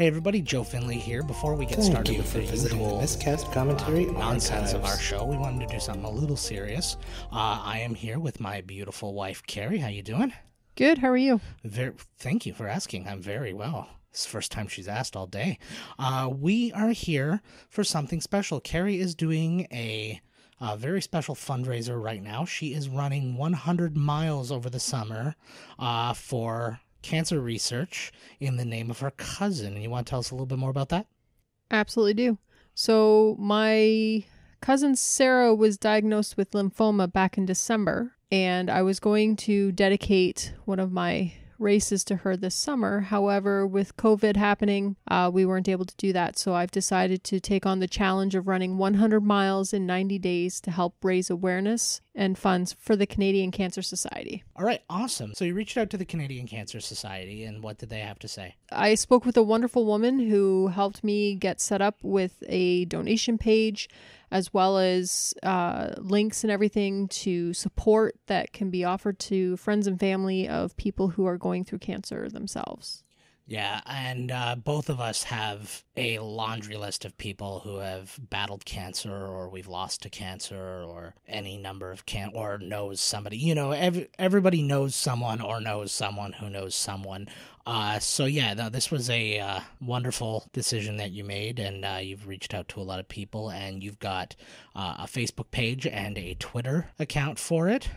Hey everybody, Joe Finley here. Before we get started with the usual miscast commentary nonsense of our show, we wanted to do something a little serious. I am here with my beautiful wife, Carrie. How you doing? Good, how are you? Thank you for asking. I'm very well. It's the first time she's asked all day. We are here for something special. Carrie is doing a very special fundraiser right now. She is running 100 miles over the summer for cancer research in the name of her cousin. And you want to tell us a little bit more about that? Absolutely do. So my cousin Sarah was diagnosed with lymphoma back in December, and I was going to dedicate one of my races to her this summer. However, with COVID happening, we weren't able to do that. So I've decided to take on the challenge of running 100 miles in 90 days to help raise awareness and funds for the Canadian Cancer Society. All right, awesome. So you reached out to the Canadian Cancer Society, and what did they have to say? I spoke with a wonderful woman who helped me get set up with a donation page, as well as links and everything to support that can be offered to friends and family of people who are going through cancer themselves. Yeah, and both of us have a laundry list of people who have battled cancer, or we've lost to cancer, or any number of or knows somebody. You know, everybody knows someone or knows someone who knows someone. So yeah, no, this was a wonderful decision that you made, and you've reached out to a lot of people, and you've got a Facebook page and a Twitter account for it.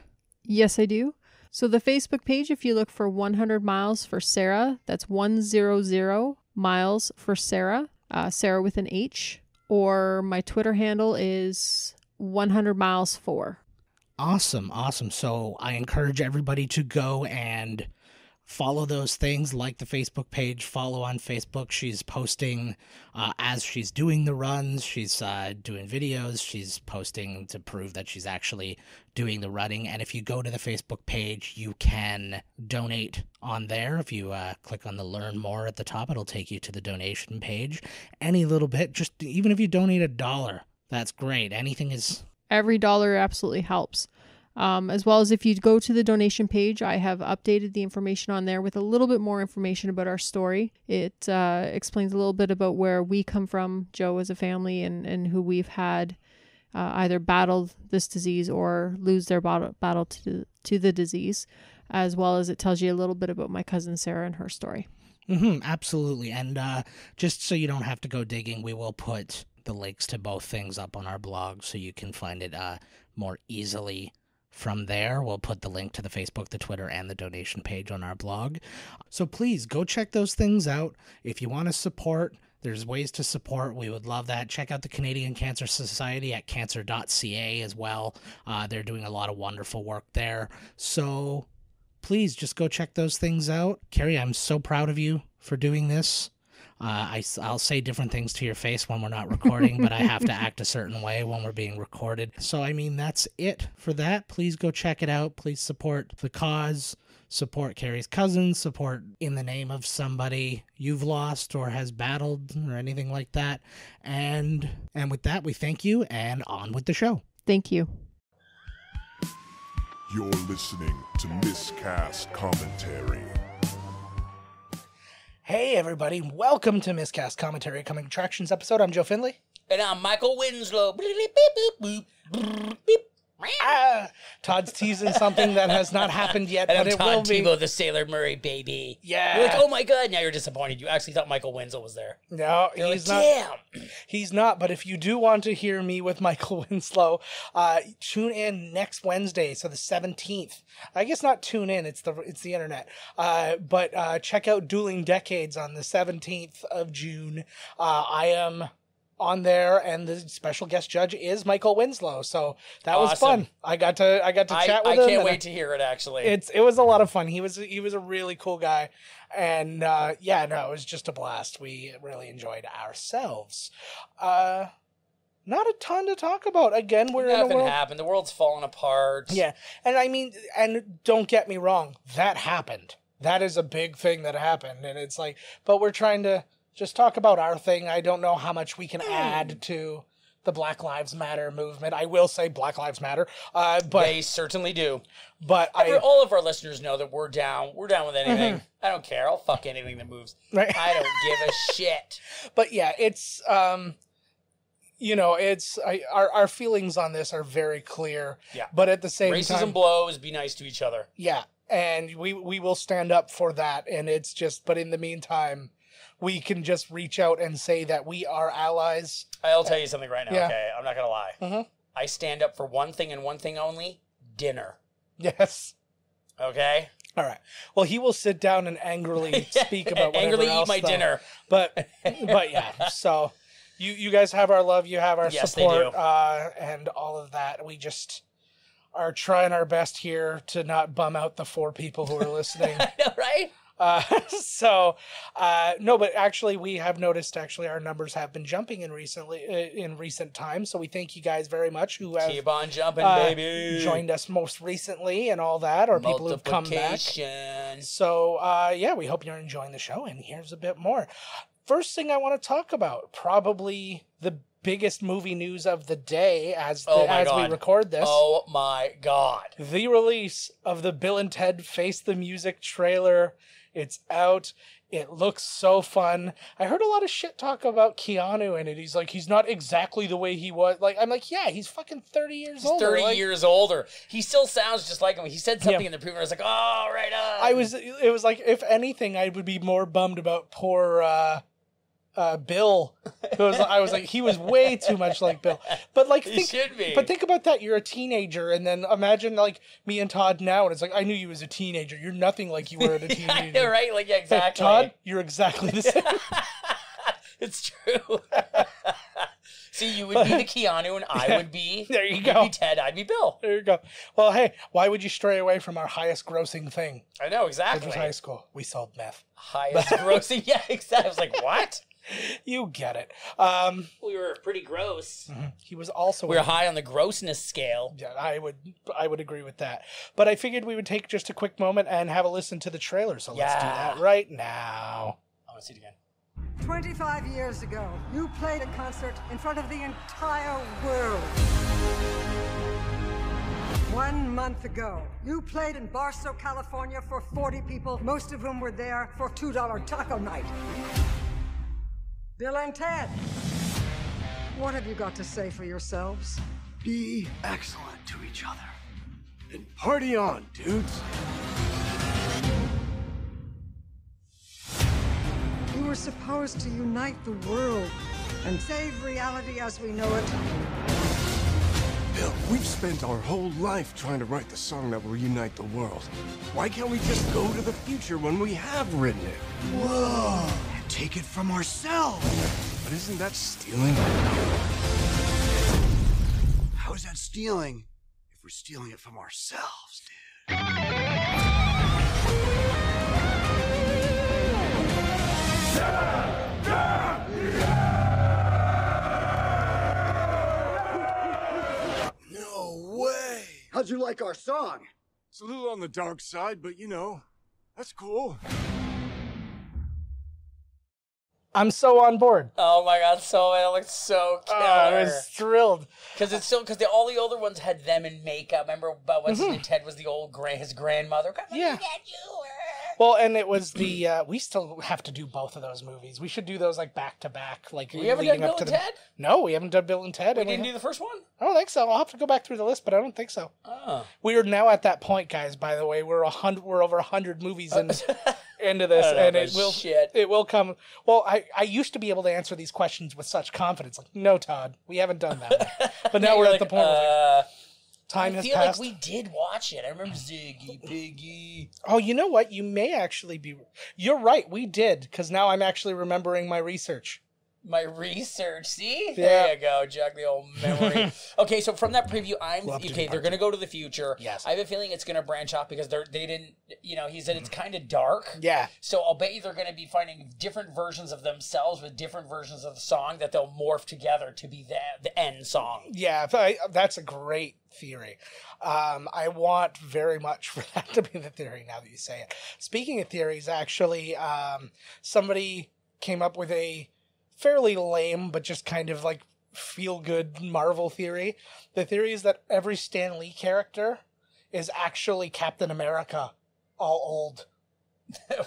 Yes, I do. So the Facebook page, if you look for 100 miles for Sarah, that's 100 miles for Sarah, Sarah with an H, or my Twitter handle is 100 miles for. Awesome. So I encourage everybody to go and follow those things, like the Facebook page, follow on Facebook. She's posting as she's doing the runs. She's doing videos. She's posting to prove that she's actually doing the running. And if you go to the Facebook page, you can donate on there. If you click on the Learn More at the top, it'll take you to the donation page. Any little bit, just even if you donate $1, that's great. Anything is... Every dollar absolutely helps. As well as if you go to the donation page, I have updated the information on there with a little bit more information about our story. It explains a little bit about where we come from, Joe as a family, and who we've had either battled this disease or lose their battle to the disease, as well as it tells you a little bit about my cousin Sarah and her story. Absolutely. And just so you don't have to go digging, we will put the links to both things up on our blog so you can find it more easily. From there, we'll put the link to the Facebook, the Twitter, and the donation page on our blog. So please go check those things out. If you want to support, there's ways to support. We would love that. Check out the Canadian Cancer Society at cancer.ca as well. They're doing a lot of wonderful work there. So please just go check those things out. Carrie, I'm so proud of you for doing this. I'll say different things to your face when we're not recording, but I have to act a certain way when we're being recorded. So, I mean, that's it for that. Please go check it out. Please support the cause, support Carrie's cousin, support in the name of somebody you've lost or has battled or anything like that. And with that, we thank you, and on with the show. Thank you. You're listening to Miscast Commentary. Hey everybody, welcome to Miscast Commentary, a Coming Attractions episode. I'm Joe Finley. And I'm Michael Winslow. Todd's teasing something that has not happened yet, And but I'm it Todd will be. Tebow, the Sailor Murray baby. Yeah. You're like, oh my god, now you're disappointed. You actually thought Michael Winslow was there. No, You're he's like, not. damn. He's not, but if you do want to hear me with Michael Winslow, tune in next Wednesday, so the 17th. I guess not tune in, it's the internet. But check out Dueling Decades on the 17th of June. I am on there, and the special guest judge is Michael Winslow, so that was fun. I got to chat with him. I can't wait to hear it. Actually, it was a lot of fun. He was a really cool guy, and it was just a blast. We really enjoyed ourselves. Not a ton to talk about. Again, we're in a world. Happened. The world's falling apart. Yeah, and I mean, and don't get me wrong, that happened. That is a big thing that happened, and it's like, but we're trying to just talk about our thing. I don't know how much we can add to the Black Lives Matter movement. I will say Black Lives Matter, but They certainly do. but All of our listeners know that we're down. We're down with anything. I don't care. I'll fuck anything that moves. Right. I don't give a shit. But yeah, it's it's our feelings on this are very clear. Yeah. But at the same Racism time, blows. Be nice to each other. yeah, and we will stand up for that. And it's just, but in the meantime, we can just reach out and say that we are allies. I'll tell you something right now. Yeah. Okay, I'm not gonna lie. Mhm. I stand up for one thing and one thing only: dinner. Yes. Okay. All right. Well, he will sit down and angrily speak about whatever Angrily else, eat my though. dinner. But yeah. So you guys have our love. You have our Yes, they support, do. and all of that. We just are trying our best here to not bum out the 4 people who are listening. I know, right? No, but actually we have noticed our numbers have been jumping in recent times. So we thank you guys very much who have Keep on jumping, baby. joined us most recently and all that, or people who've come back. Multiplication. So, yeah, we hope you're enjoying the show, and here's a bit more. First thing I want to talk about, probably the biggest movie news of the day as we record this. Oh my God. The release of the Bill and Ted Face the Music trailer. It's out. It looks so fun. I heard a lot of shit talk about Keanu in it. He's like, he's not exactly the way he was. Like, I'm like, yeah, he's fucking 30 years older. 30 years older. He still sounds just like him. He said something in the preview. I was like, oh, right on. It was like, if anything, I would be more bummed about poor Bill. I was like, he was way too much like Bill. But like, He should be. But think about that. You're a teenager, and then imagine like me and Todd now, and it's like, I knew you as a teenager. You're nothing like you were as a teenager. I know, right? Like, yeah, exactly. Todd, you're exactly the same. It's true. See, you would be the Keanu, and I would be... There you You'd go. be Ted, I'd be Bill. There you go. Well, hey, why would you stray away from our highest grossing thing? I know, Which exactly. was high school. We sold meth. Highest grossing. Yeah, exactly. I was like, what? You get it. We were pretty gross. He was also... We were high on the grossness scale. Yeah, I would agree with that. But I figured we would take just a quick moment and have a listen to the trailer. So let's do Yeah. that right now. I want to see it again. 25 years ago, you played a concert in front of the entire world. 1 month ago, you played in Barstow, California for 40 people, most of whom were there for $2 taco night. Bill and Ted, what have you got to say for yourselves? Be excellent to each other. And party on, dudes. You were supposed to unite the world and save reality as we know it. Bill, we've spent our whole life trying to write the song that will unite the world. Why can't we just go to the future when we have written it? Whoa! And take it from ourselves. But isn't that stealing? How is that stealing if we're stealing it from ourselves, dude? No way! How'd you like our song? It's a little on the dark side, but you know, that's cool. I'm so on board. Oh my God, it looked so killer. I was thrilled. Because all the older ones had them in makeup. Remember about what's his name? Ted was the old his grandmother. Yeah. Well, and it was the we still have to do both of those movies. We should do those like back to back. Like We haven't done leading up Bill to and the... Ted? No, we haven't done Bill and Ted. We didn't do the first one? I don't think so. I'll have to go back through the list, but I don't think so. Oh. We are now at that point, guys. By the way, we're over 100 movies into this, and it will come. Well, I used to be able to answer these questions with such confidence. Like, no, Todd, we haven't done that. But now we're at the point where time has I feel passed. like we did watch it. I remember Ziggy Piggy. Oh, you know what? You may actually be... You're right, we did, because now I'm actually remembering my research. My research, see? Yeah. There you go, jog the old memory. Okay, so from that preview, they're going to go to the future. Yes. I have a feeling it's going to branch off because they didn't, he said it's kind of dark. Yeah. So I'll bet you they're going to be finding different versions of themselves with different versions of the song that they'll morph together to be the end song. Yeah, that's a great theory. I want very much for that to be the theory now that you say it. Speaking of theories, actually, somebody came up with a fairly lame but just kind of like feel-good Marvel theory. The theory is that every Stan Lee character is actually Captain America, all old.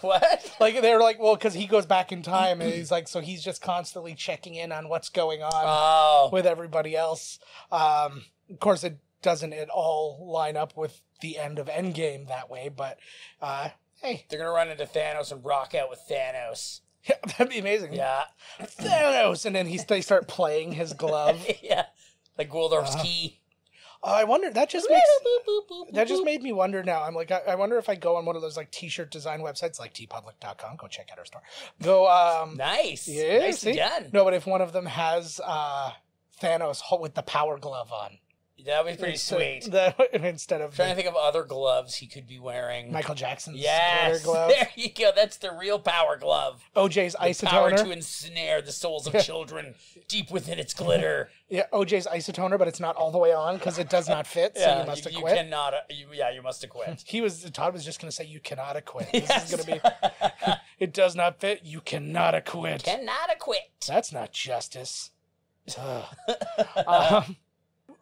What? Like, they're like, well, because he goes back in time, and he's like, so he's just constantly checking in on what's going on with everybody else. Of course, it doesn't at all line up with the end of Endgame that way, but hey. They're going to run into Thanos and rock out with Thanos. Yeah, that'd be amazing. Yeah. Thanos! And then they start playing his glove. Yeah. Like Waldorf's key. I wonder, that just made me wonder now. I'm like, I wonder if I go on one of those like t-shirt design websites like tpublic.com, go check out our store. Nice. Yeah, Nicely done. No, but if one of them has Thanos with the power glove on. That would be pretty sweet. Instead of... I'm trying to think of other gloves he could be wearing. Michael Jackson's glitter glove. There you go. That's the real power glove. OJ's isotoner. Power to ensnare the souls of children deep within its glitter. Yeah, OJ's isotoner, but it's not all the way on because it does not fit, so you must acquit. You cannot... you must acquit. Todd was just going to say, you cannot acquit. This is going to be... It does not fit, you cannot acquit. Cannot acquit. That's not justice.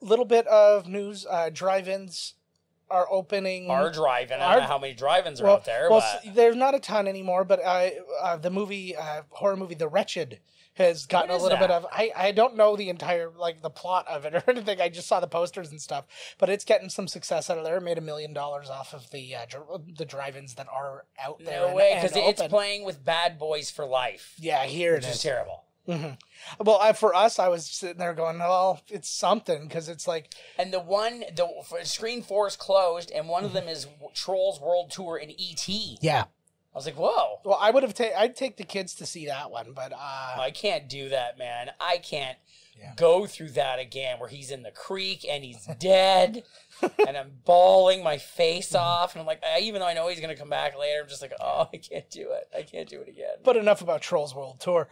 Little bit of news. Drive-ins are opening. I don't know how many drive-ins are out there. Well, there's not a ton anymore, but the movie, horror movie The Wretched has gotten a little bit of... I don't know the entire, like, the plot of it or anything. I just saw the posters and stuff. But it's getting some success out of there. It made $1 million off of the drive-ins that are out there. No way, because it's playing with Bad Boys for Life. Yeah, here it is. Which is terrible. Mm-hmm. Well, for us, I was sitting there going, well, it's something, because it's like... And the Screen 4 is closed, and one of them is Trolls World Tour in E.T. Yeah. I was like, whoa. Well, I'd take the kids to see that one, but... I can't do that, man. I can't go through that again, where he's in the creek, and he's dead, and I'm bawling my face off, and I'm like, even though I know he's going to come back later, I'm just like, oh, I can't do it. I can't do it again. But enough about Trolls World Tour.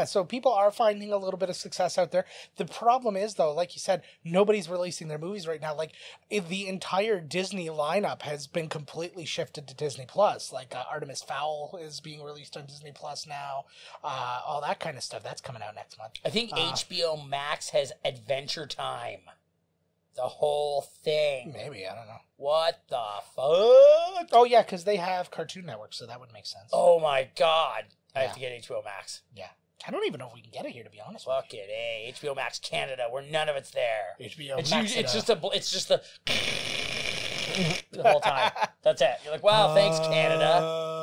So people are finding a little bit of success out there. The problem is, though, like you said, nobody's releasing their movies right now. Like, the entire Disney lineup has been completely shifted to Disney Plus. Like, Artemis Fowl is being released on Disney Plus now. All that kind of stuff. That's coming out next month. I think HBO Max has Adventure Time. The whole thing. Maybe, I don't know. What the fuck? Oh, yeah, because they have Cartoon Network, so that would make sense. Oh, my God. I have to get HBO Max. Yeah. I don't even know if we can get it here, to be honest with you. Fuck it, HBO Max Canada, where none of it's there. HBO Max. It's just the whole time. That's it. You're like, wow, thanks, Canada.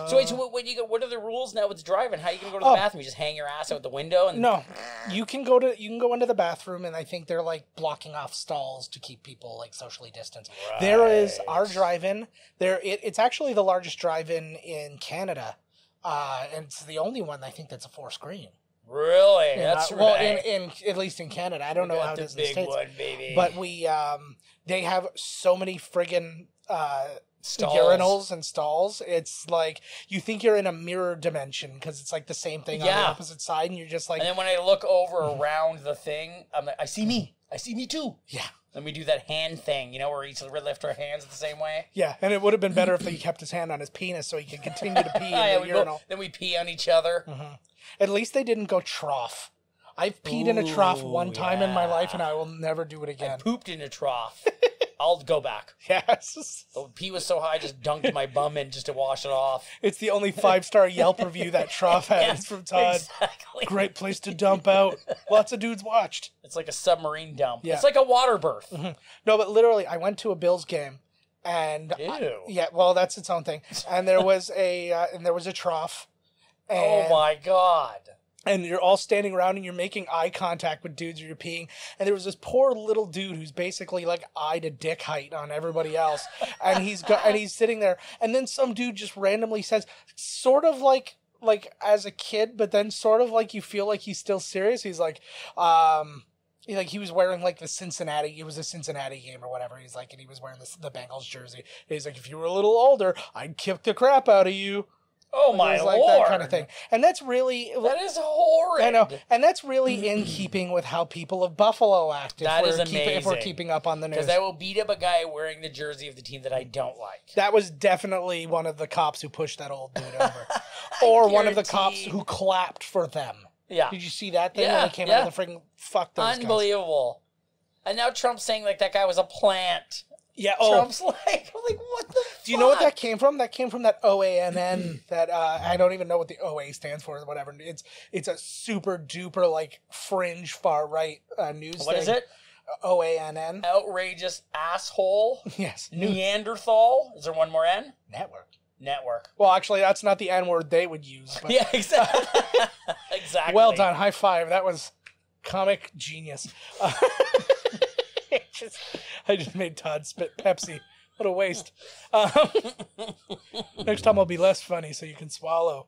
So wait, what are the rules now with driving? How are you gonna go to the bathroom? You just hang your ass out the window? And no, you can go into the bathroom, and I think they're like blocking off stalls to keep people like socially distanced. Right. There is our drive-in. It's actually the largest drive-in in Canada, and it's the only one I think that's a 4-screen. Really? That's right. Well, in at least in Canada, I don't know how it is in the States. One, baby. But they have so many friggin' urinals and stalls. It's like you think you're in a mirror dimension because it's like the same thing on the opposite side, and you're just like. And then when I look over around the thing, I'm like, I see me too. Yeah. Then we do that hand thing, where we each lift our hands the same way. Yeah, and it would have been better if he kept his hand on his penis so he could continue to pee in the urinal. Then we pee on each other. Mm-hmm. At least they didn't go trough. I've peed in a trough one time in my life, and I will never do it again. I pooped in a trough. I'll go back. Yes. The pee was so high, I just dunked my bum in just to wash it off. It's the only 5-star Yelp review that trough has. Yes, from Todd. Exactly. Great place to dump out. Lots of dudes watched. It's like a submarine dump. Yeah. It's like a water birth. Mm-hmm. No, but literally, I went to a Bills game, and that's its own thing. And there was a trough. And, oh my God. And you're all standing around and you're making eye contact with dudes you're peeing. And there was this poor little dude who's basically like eye to dick height on everybody else. And he's sitting there. And then some dude just randomly says, sort of like as a kid, but then sort of like you feel like he's still serious. He's like, he was wearing like the Cincinnati. It was a Cincinnati game or whatever. He's like, and he was wearing the Bengals jersey. And he's like, if you were a little older, I'd kick the crap out of you. Oh my Lord. That kind of thing. And that's really... That is horrid. I know. And that's really in keeping with how people of Buffalo act. That is amazing. If we're keeping up on the news. Because I will beat up a guy wearing the jersey of the team that I don't like. That was definitely one of the cops who pushed that old dude over. or one of the cops who clapped for them. Yeah. Did you see that thing when they came out of the freaking fuck those guys? Unbelievable. And now Trump's saying like that guy was a plant. Yeah. Trump's like, what the fuck? Do you know what that came from? That came from that OANN that I don't even know what the OA stands for or whatever. It's a super duper like fringe far right news. What is it? OANN. Outrageous asshole. Yes. Neanderthal. Is there one more N? Network. Well, actually, that's not the N word they would use. But... Yeah, exactly. Exactly. Well done. High five. That was comic genius. I just made Todd spit Pepsi. What a waste. Next time I'll be less funny so you can swallow.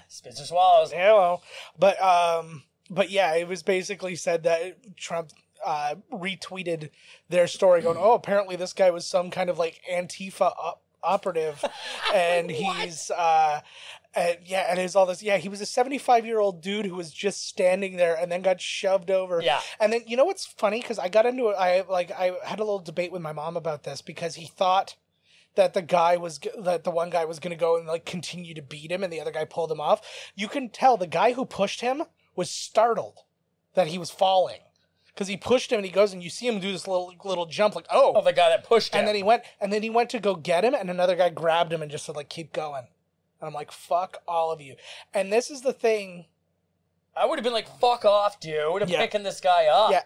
Spits or swallows. Hello. But yeah, it was basically said that Trump retweeted their story going, oh, apparently this guy was some kind of like Antifa operative. And he's, and there's all this. Yeah, he was a 75-year-old dude who was just standing there and then got shoved over. Yeah. And then, you know what's funny? Because I got into it. I had a little debate with my mom about this because he thought that the one guy was going to go and like continue to beat him and the other guy pulled him off. You can tell the guy who pushed him was startled that he was falling. Because he pushed him and he goes and you see him do this little jump like, oh. The guy that pushed him. And then he went to go get him and another guy grabbed him and just said like, keep going. And I'm like, fuck all of you. And this is the thing. I would have been like, fuck off, dude. I'm picking this guy up. Yeah,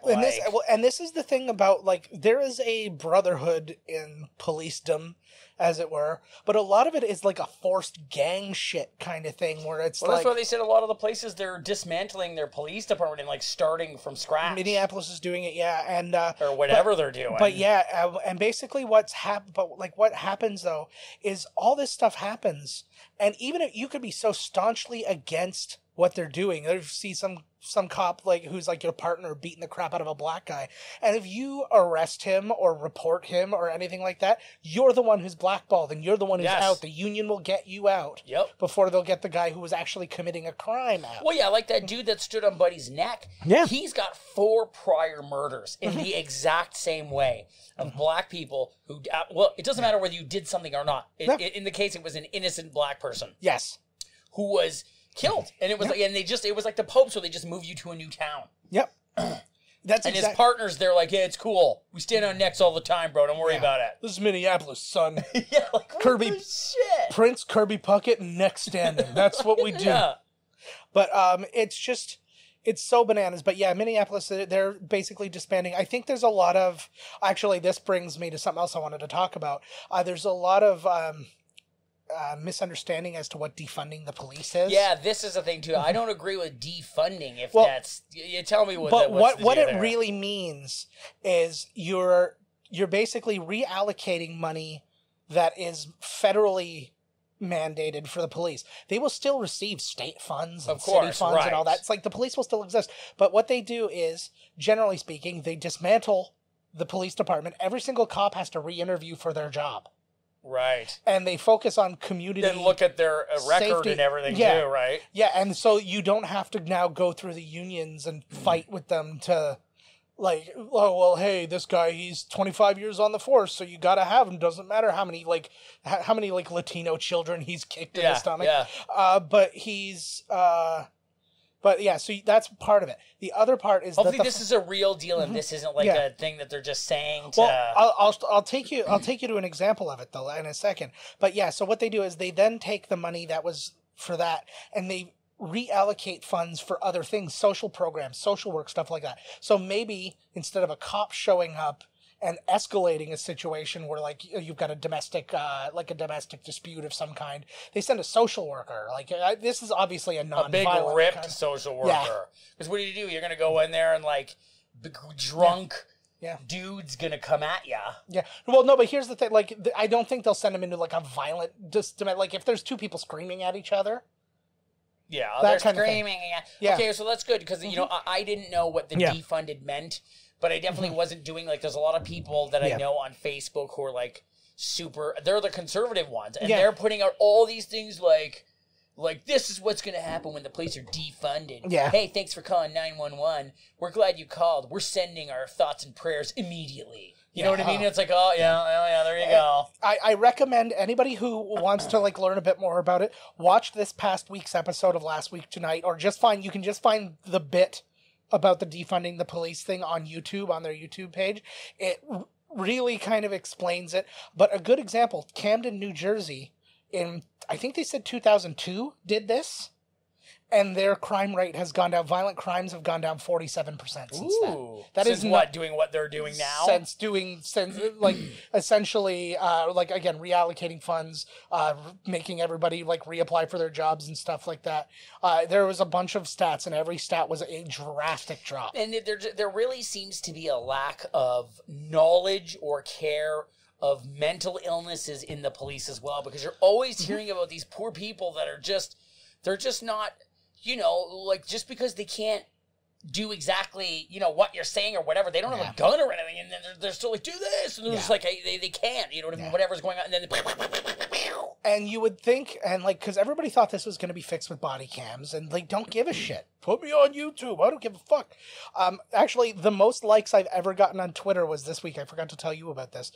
and this is the thing about, like, there is a brotherhood in policedom, as it were, but a lot of it is like a forced gang shit kind of thing where it's that's why they said a lot of the places they're dismantling their police department and like starting from scratch. Minneapolis is doing it, yeah, and or whatever they're doing. But yeah, and basically what happens though is all this stuff happens, and even if you could be so staunchly against what they're doing, you see some cop like who's like your partner beating the crap out of a black guy, and if you arrest him or report him or anything like that, you're the one who's blackballed and you're the one who's out. The union will get you out before they'll get the guy who was actually committing a crime out. Well, yeah, like that dude that stood on Buddy's neck. Yeah, he's got 4 prior murders in the exact same way of black people who it doesn't matter whether you did something or not. In the case, it was an innocent black person. Yes, who was killed, and it was like, and it was like the Pope, so they just move you to a new town. Yep. His partners, they're like, yeah, it's cool. We stand on necks all the time, bro. Don't worry about it. This is Minneapolis, son. Yeah, like Kirby shit. Prince, Kirby Puckett, neck standing. That's what we do. Yeah. But it's so bananas. But yeah, Minneapolis, they're basically disbanding. I think there's a lot of, actually, this brings me to something else I wanted to talk about. There's a lot of misunderstanding as to what defunding the police is. Yeah, this is a thing too. I don't agree with defunding. If that's, you tell me what. But what it really means is you're basically reallocating money that is federally mandated for the police. They will still receive state funds and city funds and all that. It's like the police will still exist. But what they do is, generally speaking, they dismantle the police department. Every single cop has to re-interview for their job. Right. And they focus on community. Then look at their record safety and everything too, right? Yeah, and so you don't have to now go through the unions and fight with them to, like, oh, well, hey, this guy, he's 25 years on the force, so you got to have him. Doesn't matter how many Latino children he's kicked in the stomach. Yeah. But yeah, so that's part of it. The other part is hopefully this is a real deal, and this isn't like a thing that they're just saying. Well, I'll take you to an example of it though in a second. But yeah, so what they do is they then take the money that was for that and they reallocate funds for other things, social programs, social work, stuff like that. So maybe instead of a cop showing up and escalating a situation where like you've got a domestic dispute of some kind, they send a social worker. Like this is obviously a big ripped social worker. Because what do? You're going to go in there and like drunk dude's going to come at ya. Yeah. Well, no, but here's the thing. Like I don't think they'll send him into like a violent, like if there's 2 people screaming at each other. Yeah, they're screaming. Yeah. Okay, so that's good because you know I didn't know what the defunded meant. But I definitely wasn't doing, like, there's a lot of people that I know on Facebook who are, like, they're the conservative ones. And they're putting out all these things like, this is what's going to happen when the police are defunded. Yeah. Hey, thanks for calling 911. We're glad you called. We're sending our thoughts and prayers immediately. You know what I mean? It's like, oh yeah, there you go. I recommend anybody who wants to like learn a bit more about it, watch this past week's episode of Last Week Tonight, or you can just find the bit about the defunding the police thing on YouTube, on their YouTube page. It really kind of explains it. But a good example, Camden, New Jersey, in, I think they said 2002, did this. And their crime rate has gone down. Violent crimes have gone down 47% since then. That since is what? Doing what they're doing now? Since like essentially like again reallocating funds, making everybody like reapply for their jobs and stuff like that. There was a bunch of stats, and every stat was a drastic drop. And there really seems to be a lack of knowledge or care of mental illnesses in the police as well, because you're always hearing about these poor people that are they're just not. You know, like, just because they can't do exactly, you know, what you're saying or whatever, they don't have a gun or anything, and then they're still like, do this, and they're just like, they can't, you know what I mean, whatever's going on, and then and you would think, and like, because everybody thought this was going to be fixed with body cams, and like, don't give a shit. Put me on YouTube. I don't give a fuck. Actually, the most likes I've ever gotten on Twitter was this week. I forgot to tell you about this.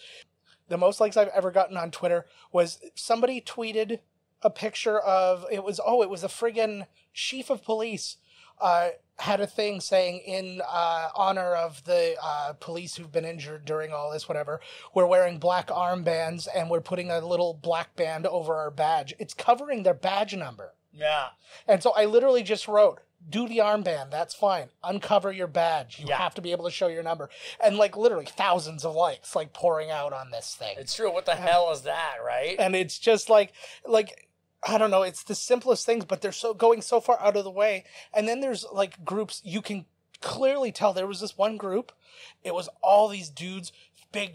The most likes I've ever gotten on Twitter was somebody tweeted a picture of, it was a friggin' chief of police had a thing saying in honor of the police who've been injured during all this, whatever, we're wearing black armbands and we're putting a little black band over our badge. It's covering their badge number. Yeah. And so I literally just wrote, do the armband, that's fine. Uncover your badge. You have to be able to show your number. And like literally thousands of likes like pouring out on this thing. It's true. What the hell is that, right? And it's just like I don't know, it's the simplest things, but they're going so far out of the way. And then there's like groups, you can clearly tell there was this one group, it was all these dudes, big,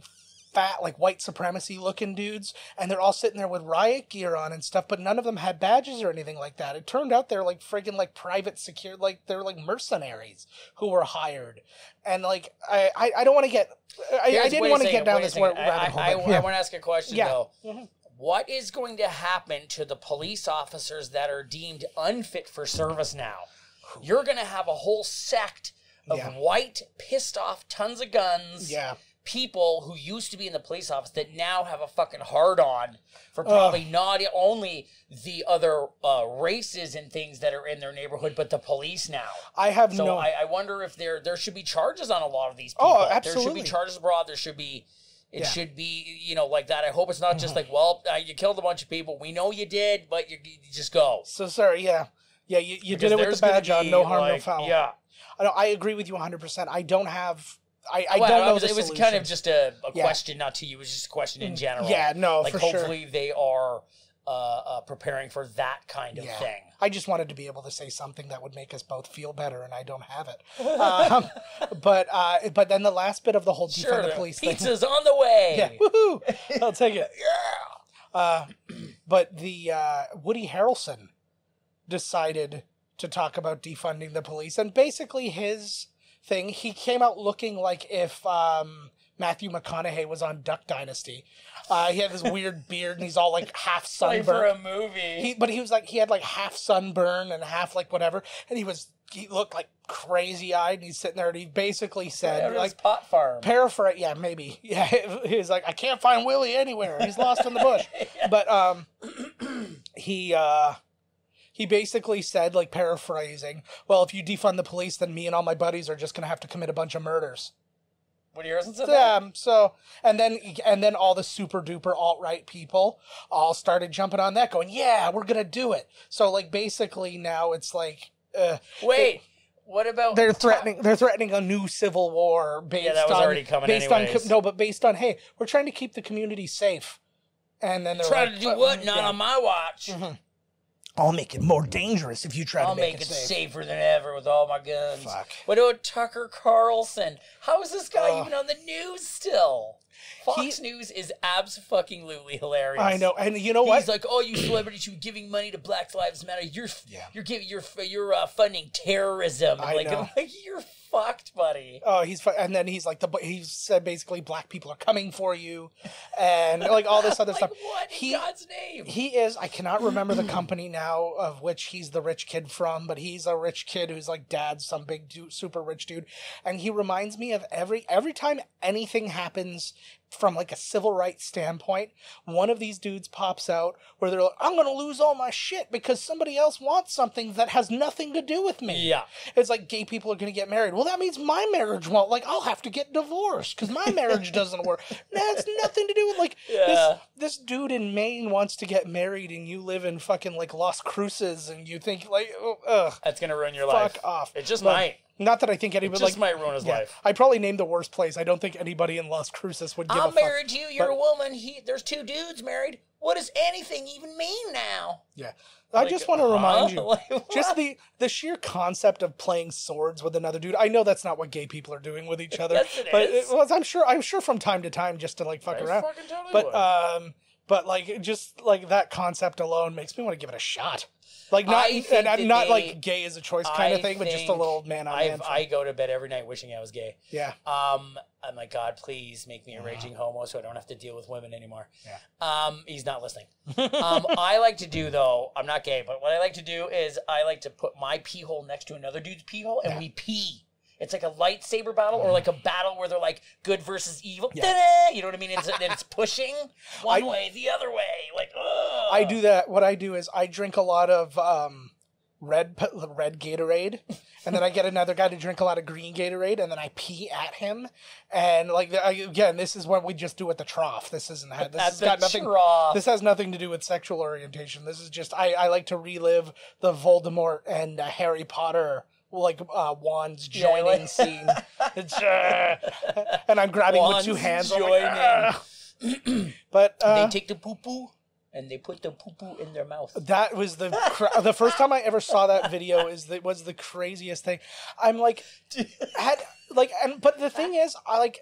fat, like white supremacy looking dudes, and they're all sitting there with riot gear on and stuff, but none of them had badges or anything like that. It turned out they're like friggin' like private secure, like they're like mercenaries who were hired. And like, I don't want to get, I didn't want to get down this rabbit hole. I want to ask a question though. Mm-hmm. What is going to happen to the police officers that are deemed unfit for service now? You're going to have a whole sect of white, pissed off, tons of guns, people who used to be in the police office that now have a fucking hard-on for probably not only the other races and things that are in their neighborhood, but the police now. I wonder if there should be charges on a lot of these people. Oh, absolutely. There should be charges brought. There should be... It should be, you know, like that. I hope it's not just like, well, you killed a bunch of people. We know you did, but you just go. So, sorry, you did it with the badge on, no harm, no foul. Yeah. I agree with you 100%. I don't have... I don't know the solution. It was kind of just a question, not to you. It was just a question in general. Yeah, no, like, for sure. Hopefully they are preparing for that kind of thing. I just wanted to be able to say something that would make us both feel better, and I don't have it. But then the last bit of the whole defund the police thing. Pizza's on the way. Yeah, woohoo! I'll take it. But the Woody Harrelson decided to talk about defunding the police, and basically his thing, he came out looking like if Matthew McConaughey was on Duck Dynasty. He had this weird beard, and he's all like half sunburned. For a movie. But he was like, he had like half sunburn and half like whatever, and he looked like crazy eyed, and he's sitting there, and he basically said, like, pot farm. Paraphrase, maybe. Yeah, he was like, I can't find Willie anywhere. He's lost in the bush. But he basically said, like paraphrasing, well, if you defund the police, then me and all my buddies are just gonna have to commit a bunch of murders. Woody Harrelson said that? So, and then all the super duper alt-right people all started jumping on that, going, yeah, we're gonna do it. So, like, basically now it's like, wait, what about they're threatening a new civil war based on... that was already coming anyways. But based on, hey, we're trying to keep the community safe. And then they're trying to do what? Not on my watch. Mm-hmm. I'll make it more dangerous if you try to make it safe. Safer than ever with all my guns. Fuck. What about Tucker Carlson? How is this guy even on the news still? Fox News is abso-fucking-lutely hilarious. I know, and you know what? He's like, "Oh, you celebrities, you giving money to Black Lives Matter. You're funding terrorism." I like, know. I'm like, you're fucked, buddy. Oh, and then he's like he said basically black people are coming for you, and like all this other like, stuff. What in God's name? He is. I cannot remember the company now of which he's the rich kid from, but he's a rich kid who's like dad's some big super rich dude, and he reminds me of every time anything happens from like a civil rights standpoint, one of these dudes pops out where they're like, I'm going to lose all my shit because somebody else wants something that has nothing to do with me. Yeah. It's like gay people are going to get married. Well, that means my marriage won't. Like, I'll have to get divorced because my marriage doesn't work. That's nothing to do with like this dude in Maine wants to get married and you live in fucking like Las Cruces and you think like, ugh. That's going to ruin your life. Fuck off. It just might. Not that I think anybody just might ruin his life. I probably named the worst place. I don't think anybody in Las Cruces would give a fuck. I'll marry you. You're a woman. There's two dudes married. What does anything even mean now? Yeah. I just want to remind you, just the sheer concept of playing swords with another dude. I know that's not what gay people are doing with each other. Yes, it is. I'm sure from time to time just to like fuck around. Fucking totally but like just like that concept alone makes me want to give it a shot. Like not like gay is a choice kind of thing, but just a little man on man. I go to bed every night wishing I was gay. Yeah. I'm like, God, please make me a raging homo so I don't have to deal with women anymore. Yeah. He's not listening. I like to do though. I'm not gay, but what I like to do is I like to put my pee hole next to another dude's pee hole, and we pee. It's like a lightsaber battle or like a battle where they're like good versus evil. Yeah. You know what I mean? It's pushing one way, the other way. Like, ugh. I do that. What I do is I drink a lot of red Gatorade, and then I get another guy to drink a lot of green Gatorade, and then I pee at him. And like again, this is what we just do at the trough. This isn't. This has got nothing. This has nothing to do with sexual orientation. This is just I like to relive the Voldemort and Harry Potter. Like wands joining scene. It's, and I'm grabbing wands with two hands. Joining. But they take the poo-poo and they put the poo-poo in their mouth. That was the first time I ever saw that video. Was the craziest thing. I'm like, but the thing is, I like.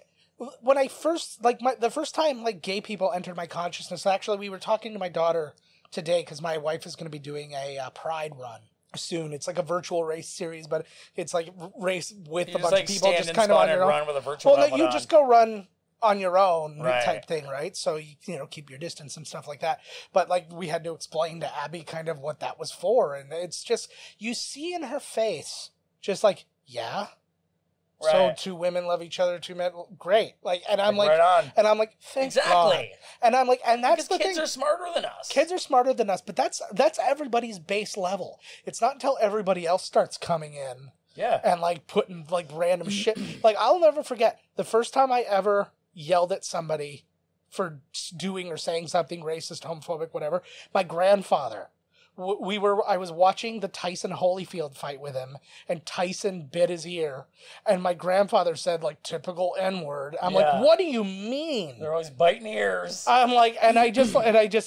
When I first the first time like gay people entered my consciousness. Actually, we were talking to my daughter today because my wife is going to be doing a Pride run soon. It's like a virtual race series, but it's like race with a bunch of people just kind of on your own. Run with a virtual you just go run on your own type thing, right? So you know, keep your distance and stuff like that. But like we had to explain to Abby kind of what that was for, and it's just you see in her face, just like So two women love each other, two men, great. Like, and I'm like, right on. And I'm like, thank God. And I'm like, and that's because the kids thing. are smarter than us. Kids are smarter than us, but that's everybody's base level. It's not until everybody else starts coming in, and like putting like random shit. Like I'll never forget the first time I ever yelled at somebody for doing or saying something racist, homophobic, whatever. My grandfather. I was watching the Tyson Holyfield fight with him, and Tyson bit his ear, and my grandfather said like typical N-word. I'm like, what do you mean? They're always biting ears. I'm like, and I just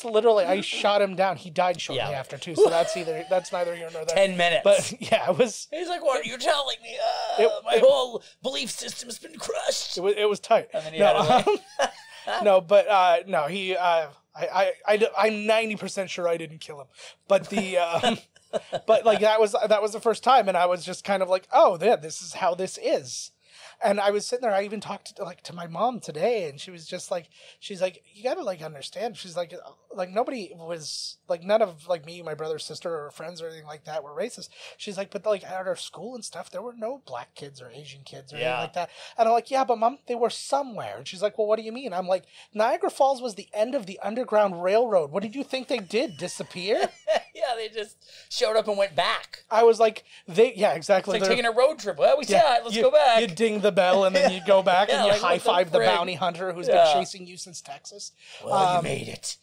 literally I shot him down. He died shortly after too, so that's neither here nor there. 10 minutes. But yeah, it was. He's like, what are you telling me? My whole belief system's been crushed. It was tight. And then he had I'm 90% sure I didn't kill him, but but like that was the first time, and I was just kind of like, oh, this is how this is. And I was sitting there. I even talked to my mom today, and she was just like, she's like, you gotta like understand. She's like nobody was like, none of like me, my brother, sister, or friends or anything like that were racist. She's like, but like at our school and stuff, there were no black kids or Asian kids or anything like that. And I'm like, yeah, but Mom, they were somewhere. And she's like, well, what do you mean? I'm like, Niagara Falls was the end of the Underground Railroad. What did you think they did? Disappear? Yeah, they just showed up and went back. I was like, exactly. It's like taking a road trip. Well, we saw it. Let's go back. You ding the bell, and then you go back and you like, high-five the bounty hunter who's been chasing you since Texas. Well, you made it.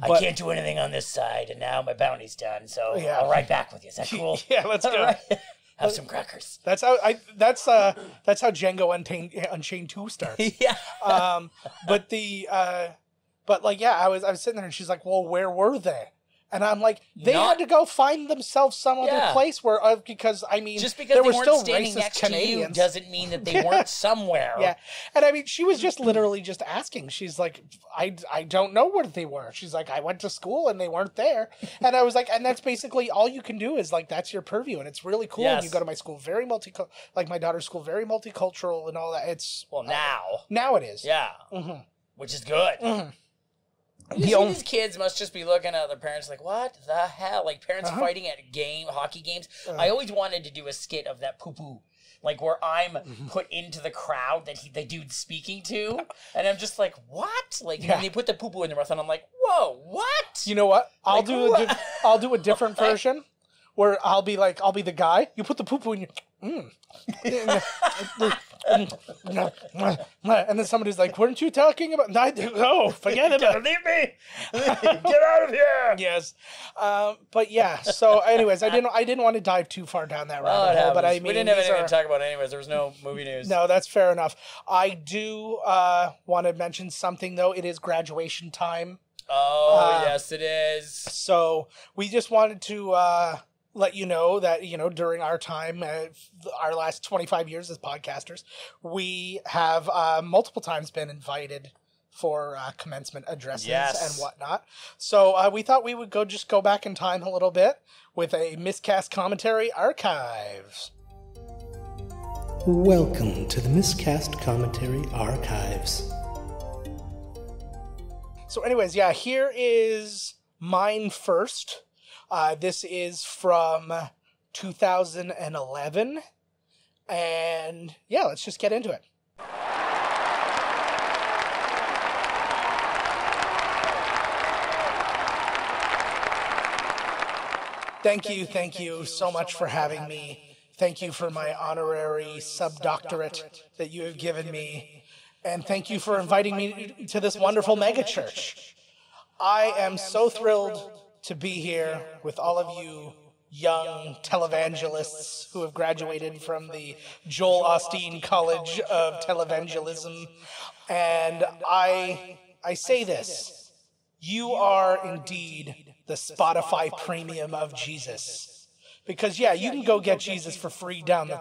I can't do anything on this side, and now my bounty's done, so I'll ride back with you. Is that cool? Yeah, let's go. Right. Have some crackers. That's how Django Unchained 2 starts. Yeah. But like, I was sitting there, and she's like, well, where were they? And I'm like, they had to go find themselves some other place where, because, I mean, just because there they were weren't still standing racist next to Canadians. you doesn't mean that they weren't somewhere. Yeah. And I mean, she was just literally just asking. She's like, I don't know where they were. She's like, I went to school and they weren't there. And I was like, and that's basically all you can do is like, that's your purview. And it's really cool. And you go to my school, very like my daughter's school, very multicultural and all that. It's, well, now it is. Yeah. Mm-hmm. Which is good. Mm-hmm. These kids must just be looking at their parents like, what the hell? Like parents fighting at hockey games. I always wanted to do a skit of that poo-poo. Like where I'm put into the crowd that the dude's speaking to. And I'm just like, what? Like when they put the poo-poo in their mouth and I'm like, whoa, what? You know what? I'll do a different version where I'll be the guy. You put the poo-poo in your... and then somebody's like, weren't you talking about... No, forget about it. Leave me. Get out of here. Yes. But yeah, so anyways, I didn't want to dive too far down that rabbit hole, but I mean... We didn't have anything to talk about anyways. There was no movie news. No, that's fair enough. I do want to mention something, though. It is graduation time. Oh, yes, it is. So we just wanted to... let you know that, during our time, our last 25 years as podcasters, we have multiple times been invited for commencement addresses and whatnot. So we thought we would go back in time a little bit with a Miscast Commentary Archives. Welcome to the Miscast Commentary Archives. So anyways, here is mine first. This is from 2011, and let's just get into it. Thank you so much for having me. Thank you for my honorary subdoctorate that you have given me, and thank you for inviting me to this wonderful megachurch. I am so thrilled to be here with all of you young televangelists who have graduated from the Joel Osteen College of Televangelism. And I say this, you are indeed the Spotify premium of Jesus. Because you can go get Jesus for free down the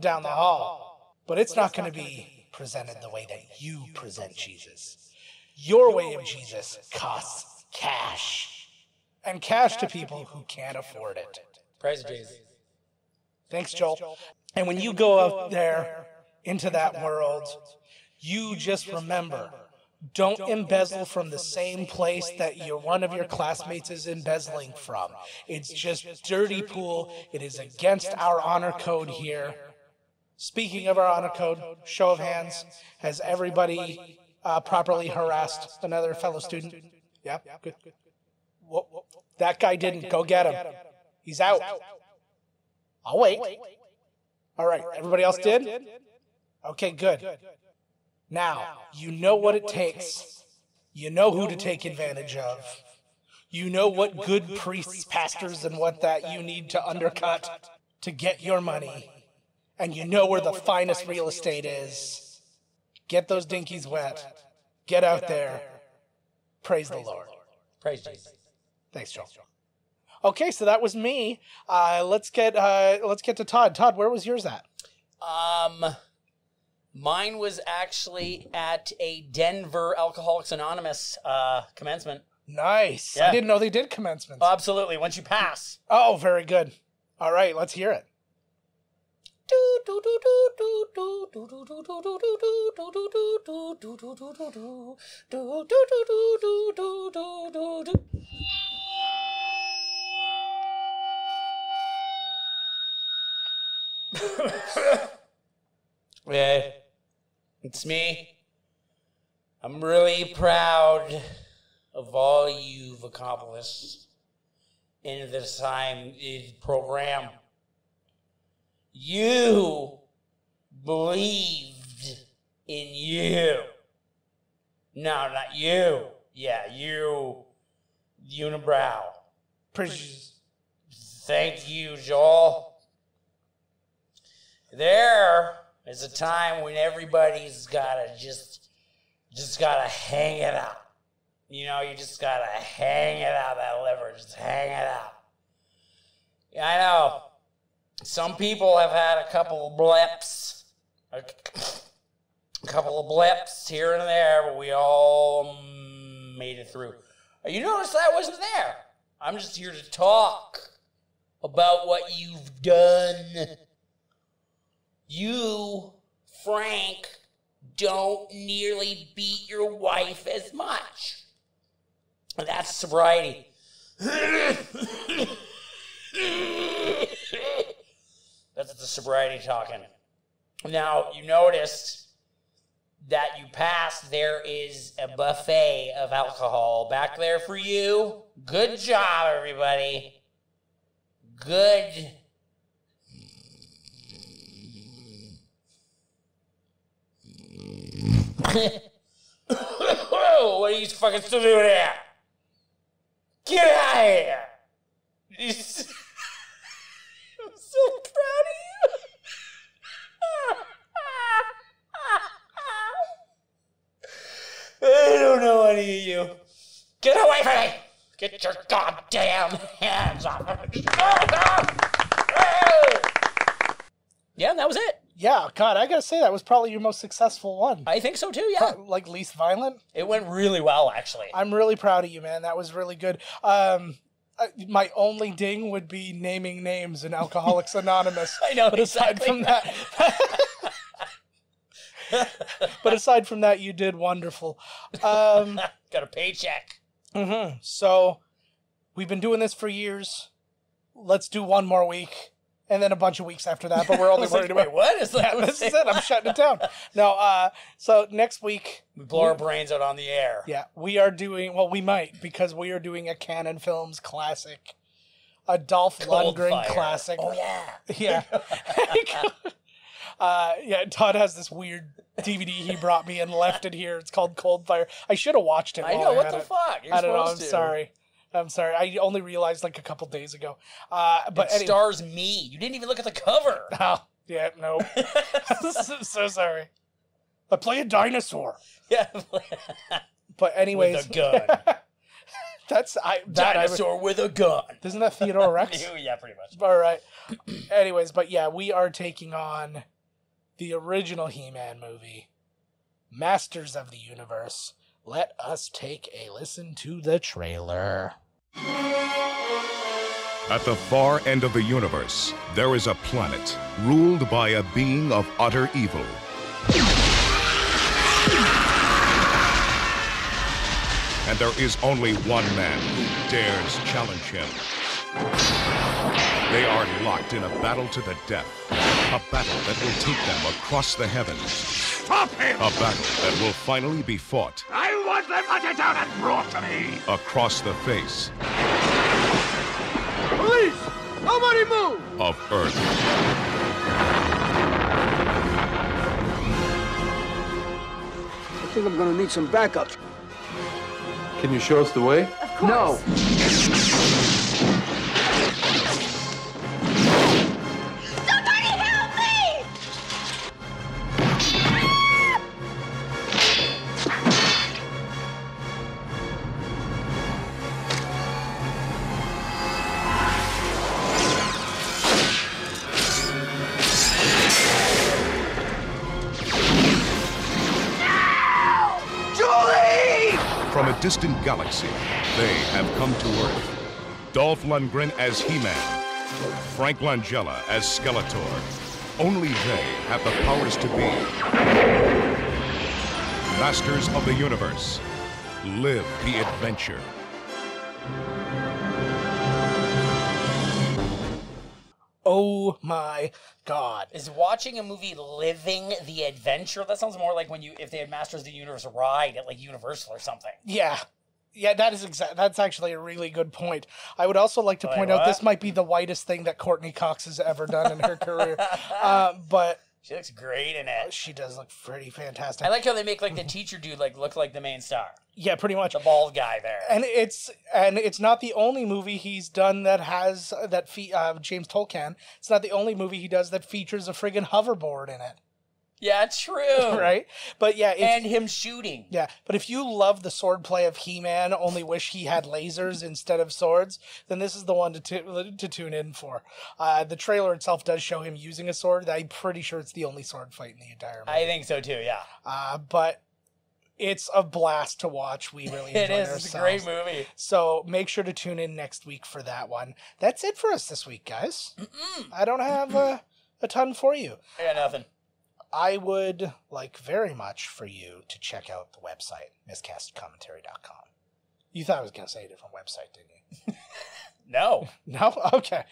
hall, but it's not going to be presented the way that you present Jesus. Your way of Jesus costs cash. And cash to people who can't afford it. Praise Jesus. Thanks, Joel. And when you go out there into that world, you just remember, don't embezzle from the same place that one of your classmates is embezzling from. It's just dirty pool. It is against our honor code here. Speaking of our honor code, show of hands, has everybody properly harassed another fellow student? Yeah, good. Whoa. That guy didn't. Go get him. He's out. I'll wait. All right. Everybody else did? Okay, good. Now, you know what it takes. You know who to take advantage of. You know what good priests, pastors, and what that you need to undercut to get your money. And you know where the finest real estate is. Get those dinkies wet. Get out there. Praise the Lord. Praise Jesus. Thanks, Joel. Okay, so that was me. Let's get to Todd. Todd, where was yours at? Mine was actually at a Denver Alcoholics Anonymous commencement. Nice. Yeah. I didn't know they did commencements. Oh, absolutely. Once you pass. Oh, very good. All right, let's hear it. Yeah, it's me. I'm really proud of all you've accomplished in this time program. You believed in you. No, not you. Yeah, you. Unibrow. Thank you, Joel. There is a time when everybody's gotta just gotta hang it up. You know, you just gotta hang it out, that liver. Just hang it out. Yeah, I know. Some people have had a couple of blips. A couple of blips here and there, but we all made it through. You notice I wasn't there. I'm just here to talk about what you've done. You, Frank, don't nearly beat your wife as much. That's sobriety. That's the sobriety talking. Now, you noticed that you passed, there is a buffet of alcohol back there for you. Good job, everybody. Good. What are you fucking still doing here? Get out of here! I'm so proud of you. I don't know any of you. Get away from me! Get your goddamn hands off of me! Yeah, that was it. Yeah, God, I gotta say that was probably your most successful one. I think so too, yeah. Like least violent? It went really well, actually. I'm really proud of you, man. That was really good. My only ding would be naming names in Alcoholics Anonymous. I know, but exactly. But aside from that, you did wonderful. Got a paycheck. Mm-hmm. So, we've been doing this for years. Let's do one more week. And then a bunch of weeks after that, but we're only worried about... Wait, what? Is that this is it. I'm shutting it down. No, so next week... We blow our brains out on the air. Yeah, we are doing... Well, we might, because we are doing a Canon Films classic. A Dolph Lundgren classic. Oh, yeah. Yeah. Yeah, Todd has this weird DVD he brought me and left it here. It's called Cold Fire. I should have watched it. I know, what the fuck? I don't know, I'm sorry. I only realized like a couple days ago. But it stars me. You didn't even look at the cover. Oh, yeah, no. So sorry. I play a dinosaur. Yeah. But anyways. With a gun. Dinosaur with a gun. Isn't that Theodore Rex? Yeah, pretty much. All right. Anyways, but yeah, we are taking on the original He-Man movie, Masters of the Universe. Let us take a listen to the trailer. At the far end of the universe, there is a planet ruled by a being of utter evil. And there is only one man who dares challenge him. They are locked in a battle to the death. A battle that will take them across the heavens. Stop him! A battle that will finally be fought. I want them hunted down and brought to me! Across the face. Police! Nobody move! Of Earth. I think I'm gonna need some backup. Can you show us the way? Of course. No. From a distant galaxy, they have come to Earth. Dolph Lundgren as He-Man, Frank Langella as Skeletor. Only they have the powers to be Masters of the Universe. Live the adventure. Oh my God. Is watching a movie living the adventure? That sounds more like if they had Masters of the Universe ride at like Universal or something. Yeah. Yeah, that's actually a really good point. I would also like to point out this might be the whitest thing that Courtney Cox has ever done in her career. But she looks great in it. She does look pretty fantastic. I like how they make like the teacher dude like look like the main star. Yeah, pretty much. The bald guy there. And it's not the only movie he's done that has James Tolkien. It's not the only movie he does that features a friggin' hoverboard in it. Yeah, true. Right? But yeah. And him shooting. Yeah, but if you love the swordplay of He-Man, only wish he had lasers instead of swords, then this is the one to tune in for. The trailer itself does show him using a sword. I'm pretty sure it's the only sword fight in the entire movie. I think so too, yeah. But it's a blast to watch. We really enjoyed ourselves. It's a great movie. So make sure to tune in next week for that one. That's it for us this week, guys. I don't have a ton for you. I got nothing. I would like very much for you to check out the website, miscastcommentary.com. You thought I was going to say a different website, didn't you? No. No? Okay.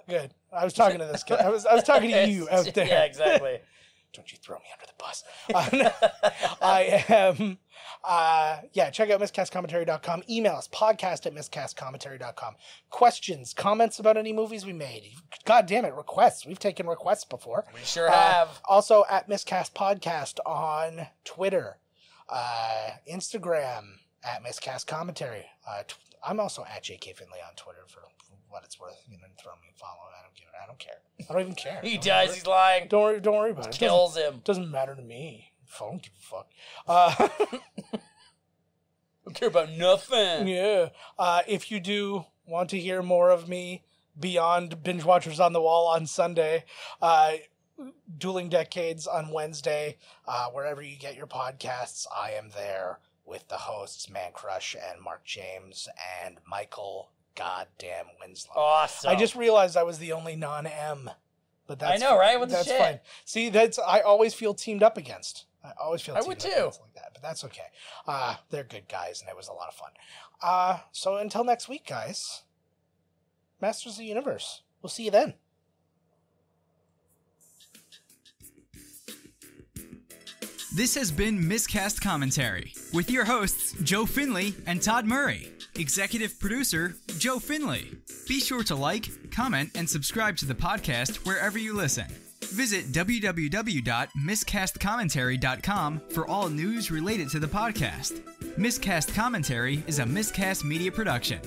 Good. I was talking to this guy. I was talking to you out there. Yeah, exactly. Don't you throw me under the bus. I am, check out miscastcommentary.com. Email us, podcast@miscastcommentary.com. Questions, comments about any movies we made. God damn it, requests. We've taken requests before. We sure have. Also at Miscast Podcast on Twitter, Instagram at Miscast Commentary. I'm also at JK Finley on Twitter for what it's worth. You know, throw me a follow. I don't care. I don't even care. He does. He's lying. Don't worry about it. Kills him. Doesn't matter to me. I don't give a fuck. Don't care about nothing. Yeah. If you do want to hear more of me beyond Binge Watchers on the Wall on Sunday, Dueling Decades on Wednesday, wherever you get your podcasts, I am there with the hosts Man Crush and Mark James and Michael goddamn Winslow. Awesome. I just realized I was the only non-M. But that's I know, right? What the that's shit? fine. See, I always feel teamed up against. I always feel teamed would up too. against like that, but that's okay. They're good guys, and it was a lot of fun. So until next week, guys, Masters of the Universe. We'll see you then. This has been Miscast Commentary with your hosts, Joe Finley and Todd Murray. Executive producer, Joe Finley. Be sure to like, comment, and subscribe to the podcast wherever you listen. Visit www.miscastcommentary.com for all news related to the podcast. Miscast Commentary is a Miscast Media production.